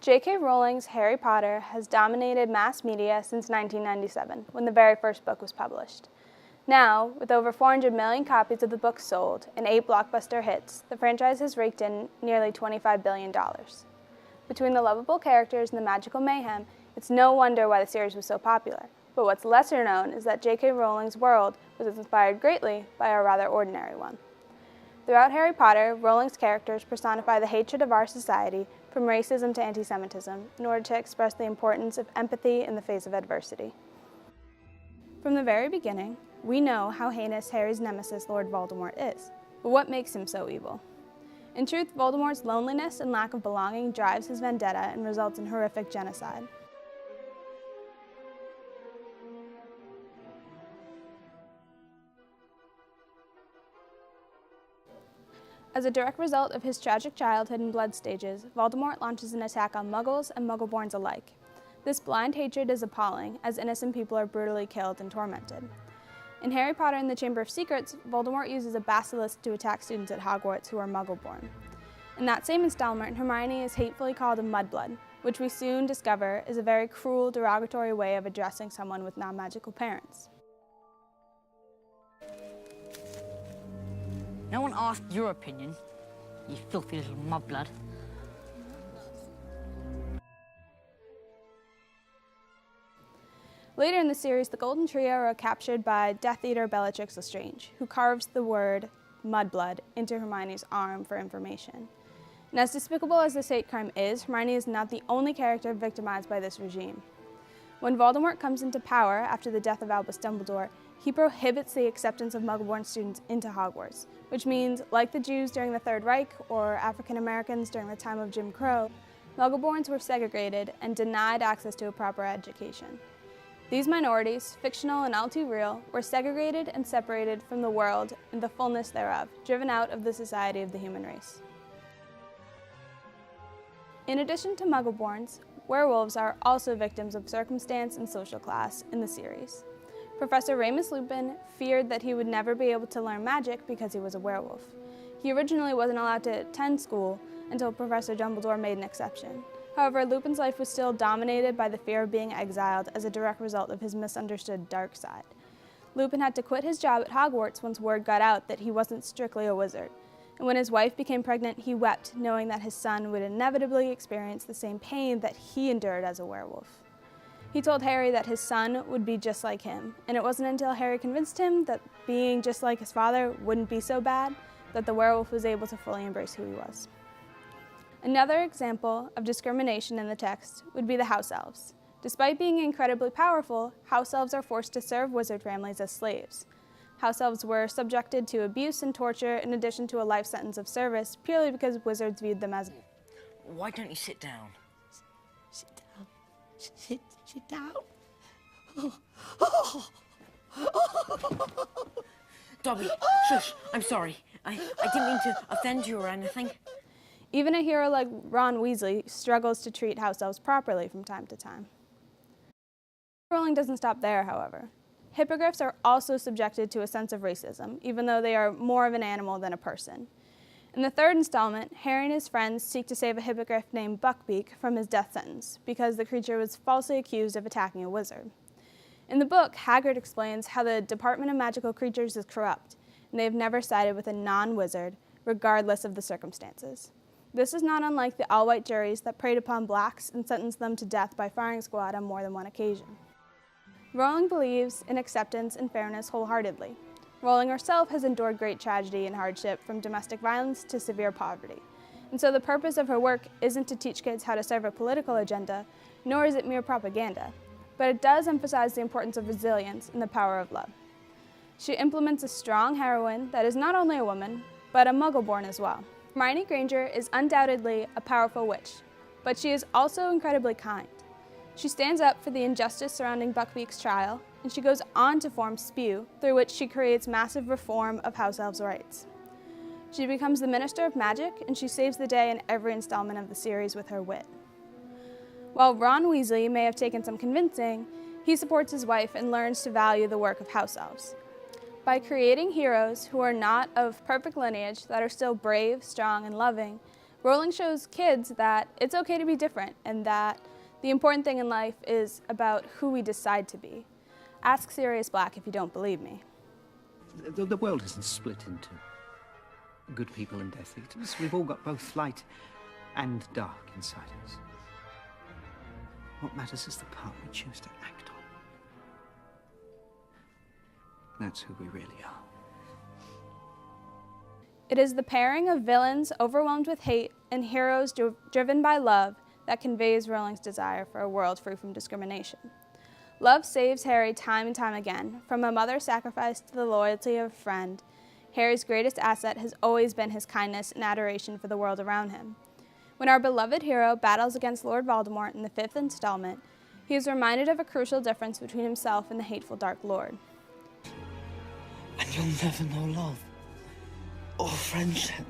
J.K. Rowling's Harry Potter has dominated mass media since 1997, when the very first book was published. Now, with over 400 million copies of the book sold and 8 blockbuster hits, the franchise has raked in nearly $25 billion. Between the lovable characters and the magical mayhem, it's no wonder why the series was so popular. But what's lesser known is that J.K. Rowling's world was inspired greatly by a rather ordinary one. Throughout Harry Potter, Rowling's characters personify the hatred of our society, from racism to anti-Semitism, in order to express the importance of empathy in the face of adversity. From the very beginning, we know how heinous Harry's nemesis, Lord Voldemort, is. But what makes him so evil? In truth, Voldemort's loneliness and lack of belonging drives his vendetta and results in horrific genocide. As a direct result of his tragic childhood and blood stages, Voldemort launches an attack on Muggles and Muggleborns alike. This blind hatred is appalling, as innocent people are brutally killed and tormented. In Harry Potter and the Chamber of Secrets, Voldemort uses a basilisk to attack students at Hogwarts who are Muggleborn. In that same installment, Hermione is hatefully called a mudblood, which we soon discover is a very cruel, derogatory way of addressing someone with non-magical parents. No one asked your opinion, you filthy little mudblood. Later in the series, the Golden Trio are captured by Death Eater Bellatrix Lestrange, who carves the word mudblood into Hermione's arm for information. And as despicable as this hate crime is, Hermione is not the only character victimized by this regime. When Voldemort comes into power after the death of Albus Dumbledore, he prohibits the acceptance of Muggle-born students into Hogwarts, which means, like the Jews during the Third Reich or African Americans during the time of Jim Crow, Muggle-borns were segregated and denied access to a proper education. These minorities, fictional and all too real, were segregated and separated from the world and the fullness thereof, driven out of the society of the human race. In addition to Muggle-borns, werewolves are also victims of circumstance and social class in the series. Professor Remus Lupin feared that he would never be able to learn magic because he was a werewolf. He originally wasn't allowed to attend school until Professor Dumbledore made an exception. However, Lupin's life was still dominated by the fear of being exiled as a direct result of his misunderstood dark side. Lupin had to quit his job at Hogwarts once word got out that he wasn't strictly a wizard. And when his wife became pregnant, he wept, knowing that his son would inevitably experience the same pain that he endured as a werewolf. He told Harry that his son would be just like him, and it wasn't until Harry convinced him that being just like his father wouldn't be so bad that the werewolf was able to fully embrace who he was. Another example of discrimination in the text would be the house elves. Despite being incredibly powerful, house elves are forced to serve wizard families as slaves. House elves were subjected to abuse and torture in addition to a life sentence of service purely because wizards viewed them as... Why don't you sit down? Sit down. Sit down. Dobby, shush, I'm sorry. I didn't mean to offend you or anything. Even a hero like Ron Weasley struggles to treat house elves properly from time to time. Rowling doesn't stop there, however. Hippogriffs are also subjected to a sense of racism, even though they are more of an animal than a person. In the third installment, Harry and his friends seek to save a hippogriff named Buckbeak from his death sentence because the creature was falsely accused of attacking a wizard. In the book, Hagrid explains how the Department of Magical Creatures is corrupt, and they have never sided with a non-wizard, regardless of the circumstances. This is not unlike the all-white juries that preyed upon blacks and sentenced them to death by firing squad on more than one occasion. Rowling believes in acceptance and fairness wholeheartedly. Rowling herself has endured great tragedy and hardship, from domestic violence to severe poverty. And so the purpose of her work isn't to teach kids how to serve a political agenda, nor is it mere propaganda, but it does emphasize the importance of resilience and the power of love. She implements a strong heroine that is not only a woman, but a Muggle-born as well. Hermione Granger is undoubtedly a powerful witch, but she is also incredibly kind. She stands up for the injustice surrounding Buckbeak's trial, and she goes on to form Spew, through which she creates massive reform of house elves' rights. She becomes the Minister of Magic, and she saves the day in every installment of the series with her wit. While Ron Weasley may have taken some convincing, he supports his wife and learns to value the work of house elves. By creating heroes who are not of perfect lineage that are still brave, strong, and loving, Rowling shows kids that it's okay to be different and that the important thing in life is about who we decide to be. Ask Sirius Black if you don't believe me. The world isn't split into good people and Death Eaters. We've all got both light and dark inside us. What matters is the part we choose to act on. That's who we really are. It is the pairing of villains overwhelmed with hate and heroes driven by love that conveys Rowling's desire for a world free from discrimination. Love saves Harry time and time again. From a mother's sacrifice to the loyalty of a friend, Harry's greatest asset has always been his kindness and adoration for the world around him. When our beloved hero battles against Lord Voldemort in the 5th installment, he is reminded of a crucial difference between himself and the hateful Dark Lord. And you'll never know love or friendship.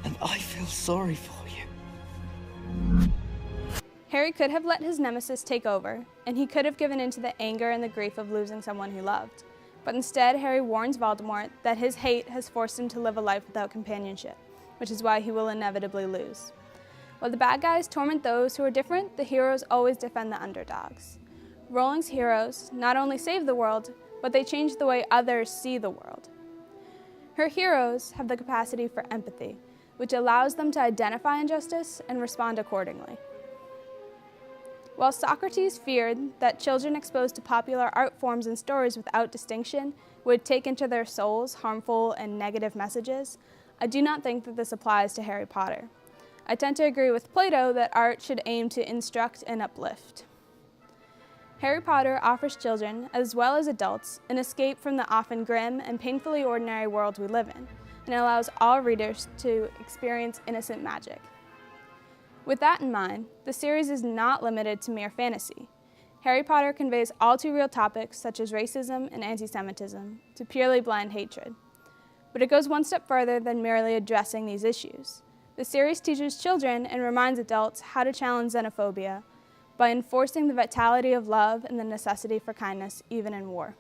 And I feel sorry for you. Harry could have let his nemesis take over, and he could have given in to the anger and the grief of losing someone he loved. But instead, Harry warns Voldemort that his hate has forced him to live a life without companionship, which is why he will inevitably lose. While the bad guys torment those who are different, the heroes always defend the underdogs. Rowling's heroes not only save the world, but they change the way others see the world. Her heroes have the capacity for empathy, which allows them to identify injustice and respond accordingly. While Socrates feared that children exposed to popular art forms and stories without distinction would take into their souls harmful and negative messages, I do not think that this applies to Harry Potter. I tend to agree with Plato that art should aim to instruct and uplift. Harry Potter offers children, as well as adults, an escape from the often grim and painfully ordinary world we live in, and allows all readers to experience innocent magic. With that in mind, the series is not limited to mere fantasy. Harry Potter conveys all too real topics such as racism and anti-Semitism to purely blind hatred. But it goes one step further than merely addressing these issues. The series teaches children and reminds adults how to challenge xenophobia by enforcing the vitality of love and the necessity for kindness even in war.